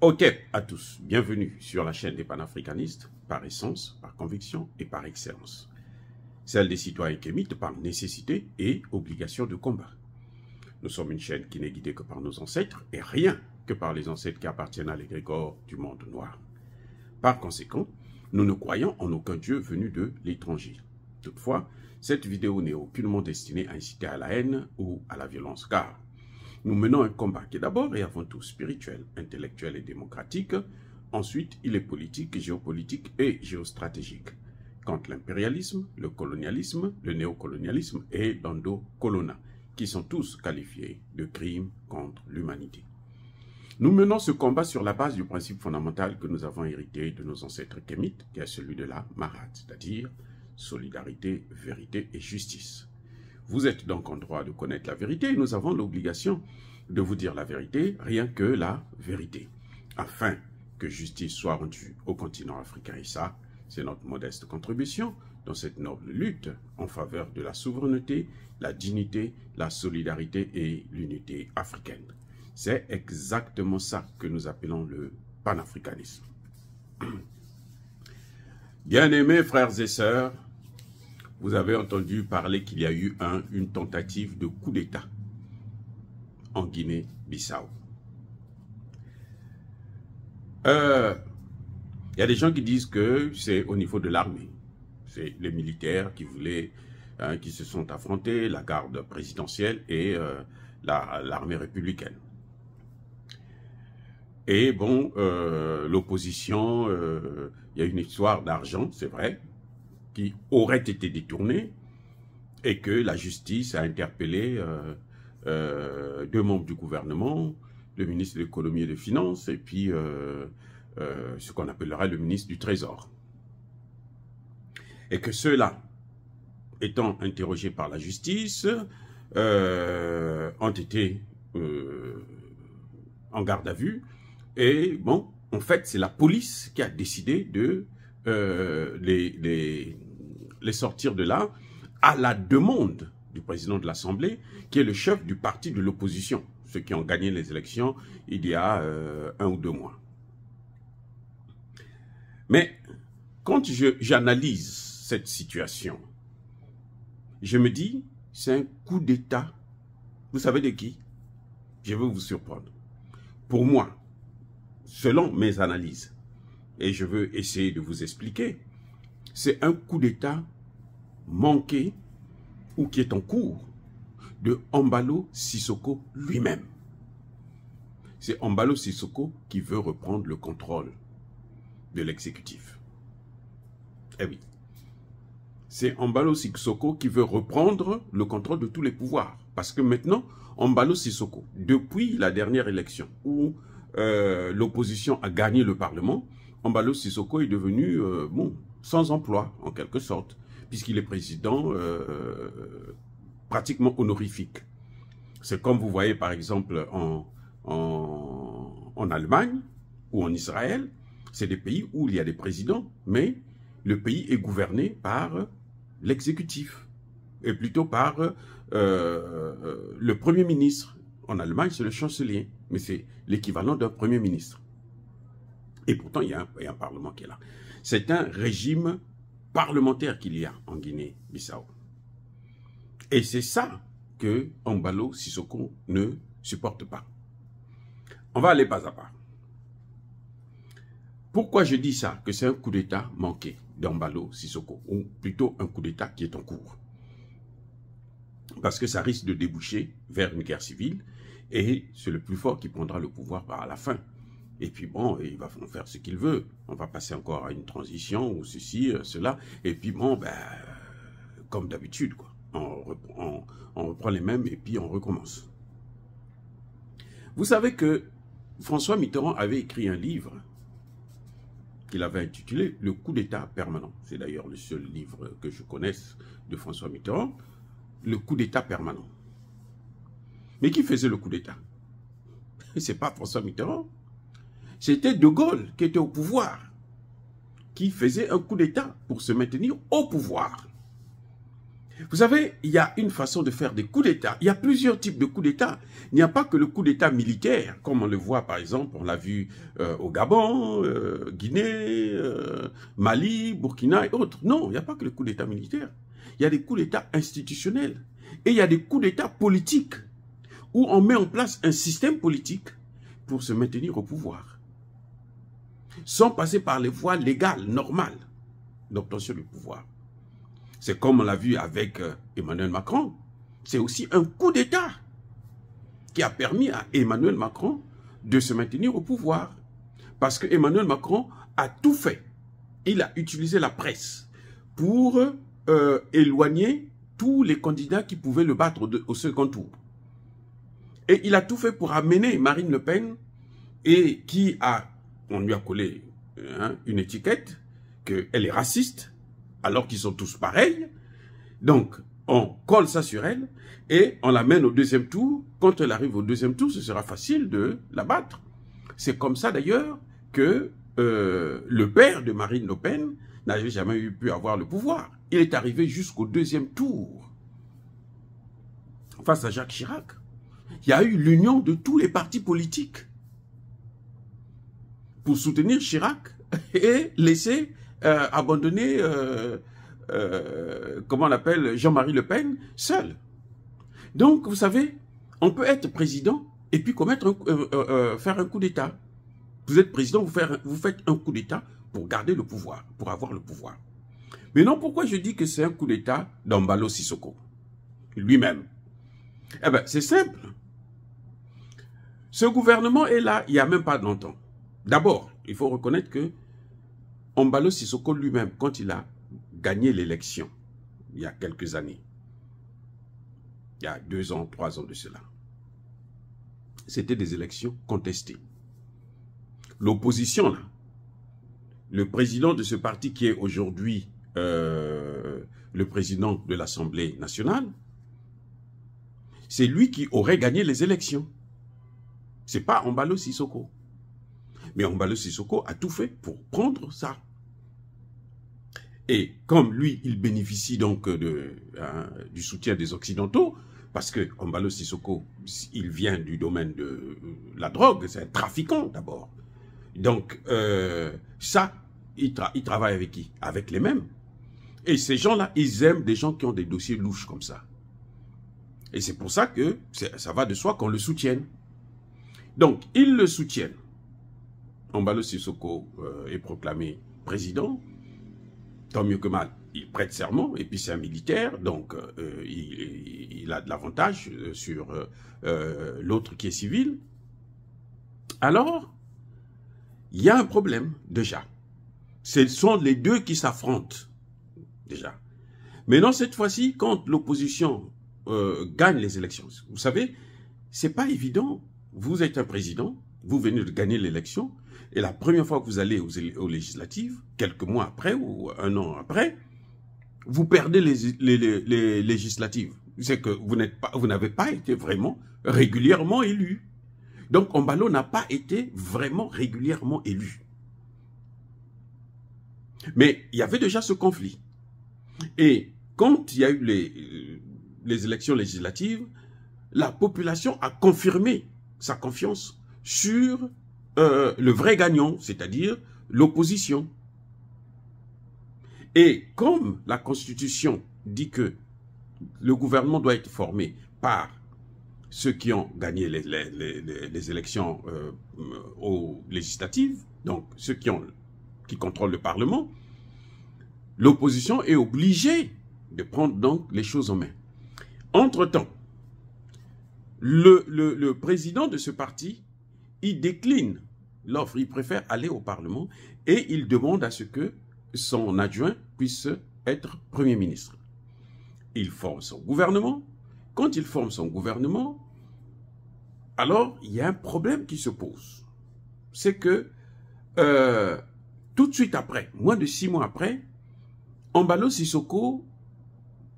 Ok à tous, bienvenue sur la chaîne des panafricanistes, par essence, par conviction et par excellence. Celle des citoyens kémites par nécessité et obligation de combat. Nous sommes une chaîne qui n'est guidée que par nos ancêtres et rien que par les ancêtres qui appartiennent à l'égrégore du monde noir. Par conséquent, nous ne croyons en aucun dieu venu de l'étranger. Toutefois, cette vidéo n'est aucunement destinée à inciter à la haine ou à la violence, car nous menons un combat qui est d'abord et avant tout spirituel, intellectuel et démocratique. Ensuite, il est politique, géopolitique et géostratégique. Contre l'impérialisme, le colonialisme, le néocolonialisme et l'endocolona, qui sont tous qualifiés de crimes contre l'humanité. Nous menons ce combat sur la base du principe fondamental que nous avons hérité de nos ancêtres kémites, qui est celui de la Marat, c'est-à-dire solidarité, vérité et justice. Vous êtes donc en droit de connaître la vérité et nous avons l'obligation de vous dire la vérité, rien que la vérité, afin que justice soit rendue au continent africain. Et ça, c'est notre modeste contribution dans cette noble lutte en faveur de la souveraineté, la dignité, la solidarité et l'unité africaine. C'est exactement ça que nous appelons le panafricanisme. Bien-aimés frères et sœurs, vous avez entendu parler qu'il y a eu une tentative de coup d'État en Guinée-Bissau. Il y a des gens qui disent que c'est au niveau de l'armée. C'est les militaires qui voulaient, qui se sont affrontés, la garde présidentielle et l'armée républicaine. Et bon, l'opposition, il y a une histoire d'argent, c'est vrai, qui aurait été détournée et que la justice a interpellé deux membres du gouvernement, le ministre de l'économie et des finances et puis ce qu'on appellerait le ministre du Trésor. Et que ceux-là, étant interrogés par la justice, ont été en garde à vue. Et bon, en fait, c'est la police qui a décidé de les sortir de là à la demande du président de l'Assemblée, qui est le chef du parti de l'opposition, ceux qui ont gagné les élections il y a 1 ou 2 mois. Mais quand j'analyse cette situation, je me dis, c'est un coup d'État. Vous savez de qui? Je vais vous surprendre. Pour moi, selon mes analyses, et je veux essayer de vous expliquer, c'est un coup d'État manqué ou qui est en cours de Embalo Sissoko lui-même. C'est Embalo Sissoko qui veut reprendre le contrôle de l'exécutif. Eh oui. C'est Embalo Sissoko qui veut reprendre le contrôle de tous les pouvoirs. Parce que maintenant, Embalo Sissoko, depuis la dernière élection où l'opposition a gagné le Parlement, Embalo Sissoko est devenu bon, sans emploi, en quelque sorte, puisqu'il est président pratiquement honorifique. C'est comme vous voyez par exemple en Allemagne ou en Israël, c'est des pays où il y a des présidents, mais le pays est gouverné par l'exécutif, et plutôt par le Premier ministre. En Allemagne, c'est le chancelier, mais c'est l'équivalent d'un Premier ministre. Et pourtant, il y a un Parlement qui est là. C'est un régime parlementaire qu'il y a en Guinée-Bissau. Et c'est ça que Embalo Sissoko ne supporte pas. On va aller pas à pas. Pourquoi je dis ça? Que c'est un coup d'État manqué d'Embalo Sissoko, ou plutôt un coup d'État qui est en cours. Parce que ça risque de déboucher vers une guerre civile, et c'est le plus fort qui prendra le pouvoir par la fin. Et puis bon, il va faire ce qu'il veut. On va passer encore à une transition, ou ceci, cela. Et puis bon, ben, comme d'habitude, quoi. On reprend les mêmes et puis on recommence. Vous savez que François Mitterrand avait écrit un livre qu'il avait intitulé « Le coup d'État permanent ». C'est d'ailleurs le seul livre que je connaisse de François Mitterrand, « Le coup d'État permanent ». Mais qui faisait le coup d'État? Ce n'est pas François Mitterrand. C'était De Gaulle qui était au pouvoir, qui faisait un coup d'État pour se maintenir au pouvoir. Vous savez, il y a une façon de faire des coups d'État. Il y a plusieurs types de coups d'État. Il n'y a pas que le coup d'État militaire, comme on le voit par exemple, on l'a vu au Gabon, Guinée, Mali, Burkina et autres. Non, il n'y a pas que le coup d'État militaire. Il y a des coups d'État institutionnels. Et il y a des coups d'État politiques, où on met en place un système politique pour se maintenir au pouvoir, sans passer par les voies légales, normales, d'obtention du pouvoir. C'est comme on l'a vu avec Emmanuel Macron. C'est aussi un coup d'État qui a permis à Emmanuel Macron de se maintenir au pouvoir. Parce que Emmanuel Macron a tout fait. Il a utilisé la presse pour éloigner tous les candidats qui pouvaient le battre au second tour. Et il a tout fait pour amener Marine Le Pen et on lui a collé une étiquette qu'elle est raciste, alors qu'ils sont tous pareils. Donc, on colle ça sur elle et on l'amène au deuxième tour. Quand elle arrive au deuxième tour, ce sera facile de la battre. C'est comme ça d'ailleurs que le père de Marine Le Pen n'avait jamais pu avoir le pouvoir. Il est arrivé jusqu'au deuxième tour face à Jacques Chirac. Il y a eu l'union de tous les partis politiques pour soutenir Chirac et laisser abandonner, comment on appelle, Jean-Marie Le Pen seul. Donc, vous savez, on peut être président et puis faire un coup d'État. Vous êtes président, vous faites un coup d'État pour garder le pouvoir, pour avoir le pouvoir. Mais non, pourquoi je dis que c'est un coup d'État d'Embalo Sissoko lui-même? Eh bien, c'est simple. Ce gouvernement est là il n'y a même pas longtemps. D'abord, il faut reconnaître que Embalo Sissoko lui-même, quand il a gagné l'élection, il y a quelques années, il y a 2 ans, 3 ans de cela, c'était des élections contestées. L'opposition, là, le président de ce parti qui est aujourd'hui le président de l'Assemblée nationale, c'est lui qui aurait gagné les élections. Ce n'est pas Embalo Sissoko. Mais Embalo Sissoko a tout fait pour prendre ça. Et comme lui, il bénéficie donc du soutien des Occidentaux, parce que Embalo Sissoko, il vient du domaine de la drogue, c'est un trafiquant d'abord. Donc, ça, il travaille avec qui? Avec les mêmes. Et ces gens-là, ils aiment des gens qui ont des dossiers louches comme ça. Et c'est pour ça que ça va de soi qu'on le soutienne. Donc, ils le soutiennent. Embalo Sissoko est proclamé président. Tant mieux que mal, il prête serment, et puis c'est un militaire, donc il a de l'avantage sur l'autre qui est civil. Alors, il y a un problème, déjà. Ce sont les deux qui s'affrontent, déjà. Maintenant, cette fois-ci, quand l'opposition gagne les élections, vous savez, c'est pas évident. Vous êtes un président, vous venez de gagner l'élection, et la première fois que vous allez aux législatives, quelques mois après ou 1 an après, vous perdez les législatives. C'est que vous n'avez pas été vraiment régulièrement élu. Donc, Embalo n'a pas été vraiment régulièrement élu. Mais il y avait déjà ce conflit. Et quand il y a eu les élections législatives, la population a confirmé sa confiance sur le vrai gagnant, c'est-à-dire l'opposition. Et comme la Constitution dit que le gouvernement doit être formé par ceux qui ont gagné les élections aux législatives, donc ceux qui contrôlent le Parlement, l'opposition est obligée de prendre donc les choses en main. Entre-temps, le président de ce parti, il décline l'offre, il préfère aller au Parlement et il demande à ce que son adjoint puisse être Premier ministre. Il forme son gouvernement. Quand il forme son gouvernement, alors il y a un problème qui se pose. C'est que tout de suite après, moins de 6 mois après, Embalo Sissoko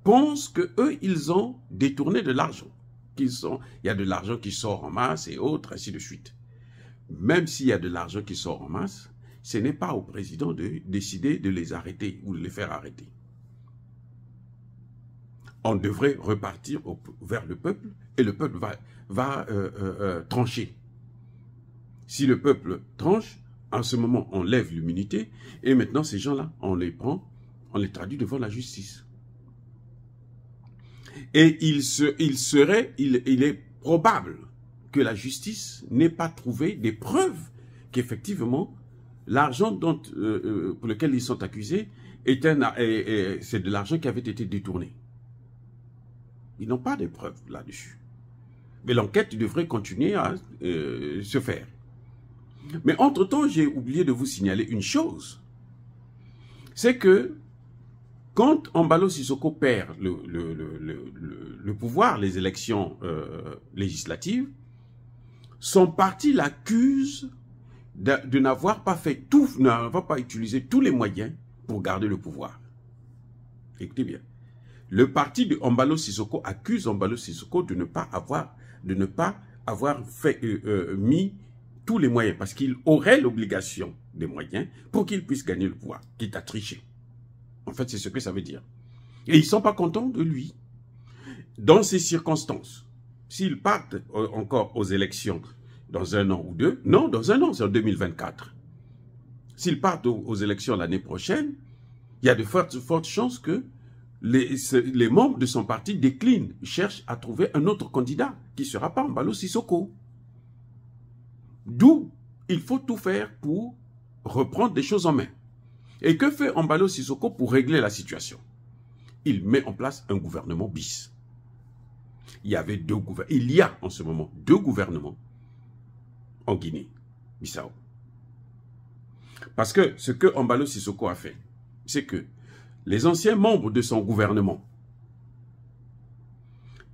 pense qu'eux, ils ont détourné de l'argent. Il y a de l'argent qui sort en masse et autres, ainsi de suite. Même s'il y a de l'argent qui sort en masse, ce n'est pas au président de décider de les arrêter ou de les faire arrêter. on devrait repartir vers le peuple et le peuple va trancher. Si le peuple tranche, en ce moment, on lève l'immunité et maintenant, ces gens-là, on les prend, on les traduit devant la justice. Et il est probable que la justice n'ait pas trouvé des preuves qu'effectivement, l'argent pour lequel ils sont accusés c'est de l'argent qui avait été détourné. Ils n'ont pas de preuves là-dessus. Mais l'enquête devrait continuer à se faire. Mais entre-temps, j'ai oublié de vous signaler une chose. C'est que quand Embalo Sissoko perd le pouvoir, les élections législatives, son parti l'accuse de n'avoir pas fait tout, n'avoir pas utilisé tous les moyens pour garder le pouvoir. Écoutez bien. Le parti de Embalo Sissoko accuse Embalo Sissoko de ne pas avoir mis tous les moyens, parce qu'il aurait l'obligation des moyens pour qu'il puisse gagner le pouvoir, quitte à tricher. En fait, c'est ce que ça veut dire. Et ils ne sont pas contents de lui. Dans ces circonstances, s'ils partent encore aux élections dans 1 an ou 2, non, dans 1 an, c'est en 2024. S'ils partent aux élections l'année prochaine, il y a de fortes chances que les membres de son parti déclinent, cherchent à trouver un autre candidat qui ne sera pas Embalo Sissoko. D'où il faut tout faire pour reprendre des choses en main. Et que fait Embalo Sissoko pour régler la situation? Il met en place un gouvernement bis. Il y a en ce moment 2 gouvernements en Guinée-Bissau. Parce que ce que Embalo Sissoko a fait, c'est que les anciens membres de son gouvernement,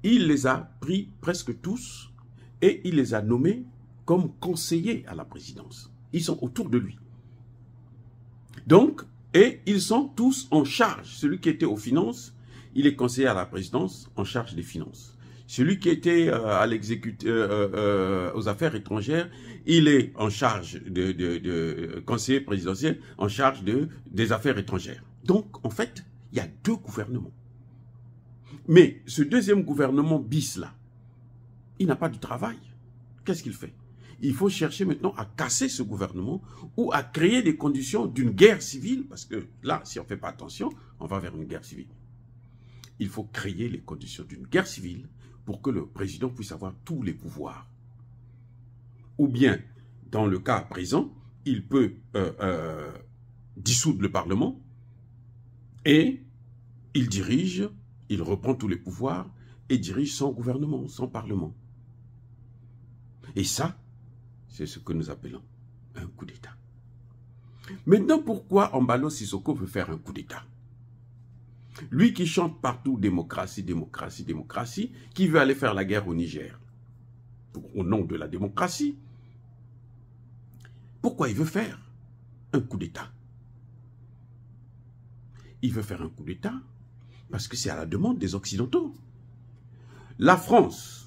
il les a pris presque tous et il les a nommés comme conseillers à la présidence. Ils sont autour de lui. Donc, et ils sont tous en charge. Celui qui était aux finances, il est conseiller à la présidence en charge des finances. Celui qui était à aux affaires étrangères, il est en charge de conseiller présidentiel en charge des affaires étrangères. Donc, en fait, il y a 2 gouvernements. Mais ce deuxième gouvernement bis-là, il n'a pas de travail. Qu'est-ce qu'il fait? Il faut chercher maintenant à casser ce gouvernement ou à créer des conditions d'une guerre civile, parce que là, si on ne fait pas attention, on va vers une guerre civile. Il faut créer les conditions d'une guerre civile pour que le président puisse avoir tous les pouvoirs. Ou bien, dans le cas présent, il peut dissoudre le Parlement et il reprend tous les pouvoirs et dirige son gouvernement, son Parlement. Et ça, c'est ce que nous appelons un coup d'État. Maintenant, pourquoi Embalo Sissoko veut faire un coup d'État? Lui qui chante partout démocratie, démocratie, démocratie, qui veut aller faire la guerre au Niger, au nom de la démocratie, pourquoi il veut faire un coup d'État? Il veut faire un coup d'État parce que c'est à la demande des Occidentaux. La France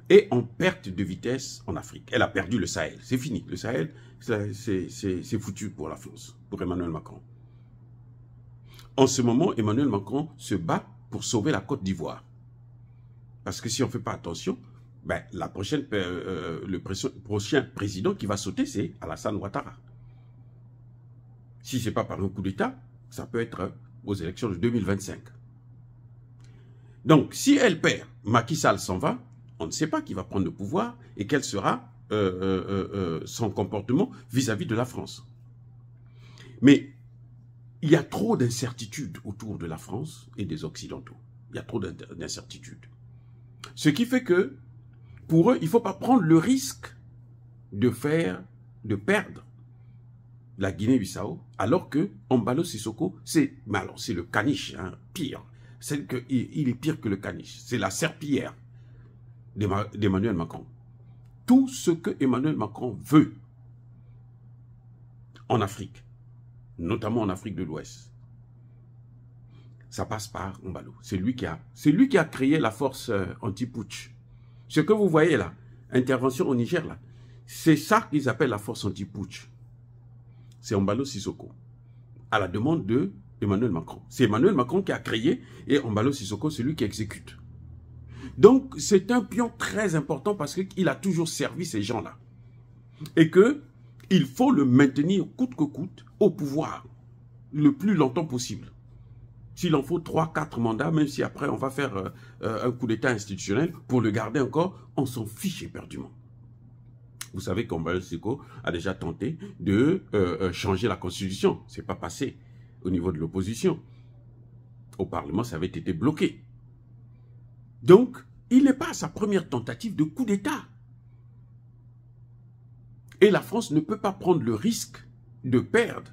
est en perte de vitesse en Afrique. Elle a perdu le Sahel. C'est fini. Le Sahel, c'est foutu pour la France, pour Emmanuel Macron. En ce moment, Emmanuel Macron se bat pour sauver la Côte d'Ivoire. Parce que si on ne fait pas attention, ben, le prochain président qui va sauter, c'est Alassane Ouattara. Si ce n'est pas par un coup d'État, ça peut être aux élections de 2025. Donc, si elle perd, Macky Sall s'en va, on ne sait pas qui va prendre le pouvoir et quel sera son comportement vis-à-vis de la France. Mais il y a trop d'incertitudes autour de la France et des Occidentaux. Il y a trop d'incertitudes. Ce qui fait que, pour eux, il ne faut pas prendre le risque de perdre la Guinée-Bissau, alors que Embalo Sissoko, c'est le caniche, hein, pire. Il est pire que le caniche. C'est la serpillière d'Emmanuel Macron. Tout ce que Emmanuel Macron veut en Afrique, notamment en Afrique de l'Ouest, ça passe par Embalo. C'est lui qui a créé la force anti-putsch. Ce que vous voyez là, intervention au Niger là, c'est ça qu'ils appellent la force anti-putsch. C'est Embalo Sissoko, à la demande de Emmanuel Macron. C'est Emmanuel Macron qui a créé et Embalo Sissoko, celui qui exécute. Donc, c'est un pion très important parce qu'il a toujours servi ces gens-là. Et qu'il faut le maintenir coûte que coûte au pouvoir le plus longtemps possible. S'il en faut 3-4 mandats, même si après on va faire un coup d'état institutionnel, pour le garder encore, on s'en fiche éperdument. Vous savez qu'Embalo Sissoko a déjà tenté de changer la constitution. Ce n'est pas passé au niveau de l'opposition. Au Parlement, ça avait été bloqué. Donc, il n'est pas à sa première tentative de coup d'état. Et la France ne peut pas prendre le risque de perdre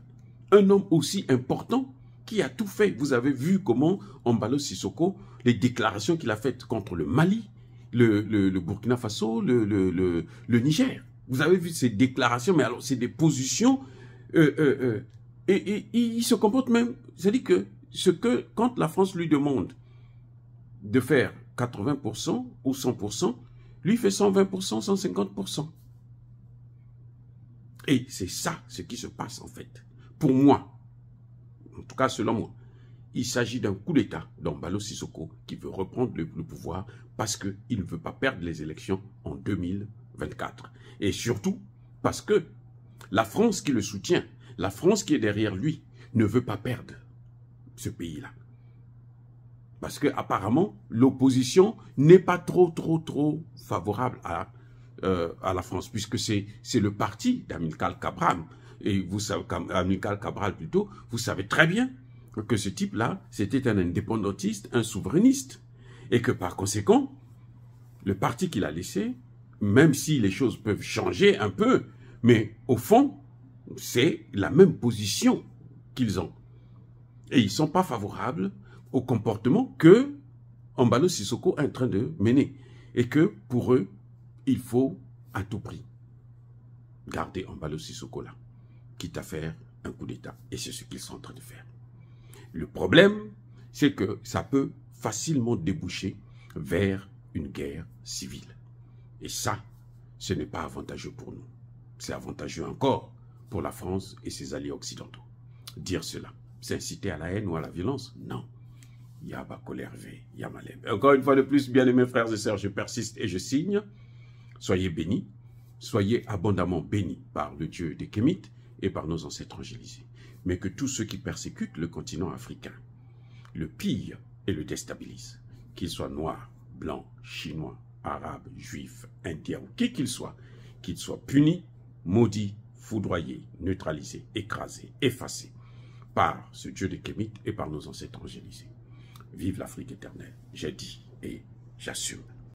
un homme aussi important qui a tout fait. Vous avez vu comment Embalo Sissoko, les déclarations qu'il a faites contre le Mali, le Burkina Faso, le Niger. Vous avez vu ces déclarations, mais alors c'est des positions... et il se comporte même... C'est-à-dire que quand la France lui demande de faire 80% ou 100%, lui fait 120%, 150%. Et c'est ça ce qui se passe en fait. Pour moi, en tout cas selon moi, il s'agit d'un coup d'État d'Embalo Sissoko qui veut reprendre le pouvoir parce qu'il ne veut pas perdre les élections en 2024. Et surtout parce que la France qui le soutient, la France qui est derrière lui, ne veut pas perdre ce pays-là. Parce que apparemment l'opposition n'est pas trop favorable à la France, puisque c'est le parti d'Amilcar Cabral. Et vous savez, Amilcar Cabral plutôt, vous savez très bien que ce type-là, c'était un indépendantiste, un souverainiste. Et que par conséquent, le parti qu'il a laissé, même si les choses peuvent changer un peu, mais au fond, c'est la même position qu'ils ont. Et ils ne sont pas favorables au comportement que Embalo Sissoko est en train de mener. Et que pour eux, il faut à tout prix garder Embalo Sissoko là, quitte à faire un coup d'État. Et c'est ce qu'ils sont en train de faire. Le problème, c'est que ça peut facilement déboucher vers une guerre civile. Et ça, ce n'est pas avantageux pour nous. C'est avantageux encore pour la France et ses alliés occidentaux. Dire cela, c'est inciter à la haine ou à la violence? Non. Yaba Kolervé, Yamalem. Encore une fois de plus, bien-aimés frères et sœurs, je persiste et je signe. Soyez bénis, soyez abondamment bénis par le Dieu des Kémites et par nos ancêtres angélisés. Mais que tous ceux qui persécutent le continent africain le pillent et le déstabilisent, qu'ils soient noirs, blancs, chinois, arabes, juifs, indiens ou qui qu'ils soient punis, maudits, foudroyés, neutralisés, écrasés, effacés par ce Dieu des Kémites et par nos ancêtres angélisés. Vive l'Afrique éternelle, j'ai dit et j'assume.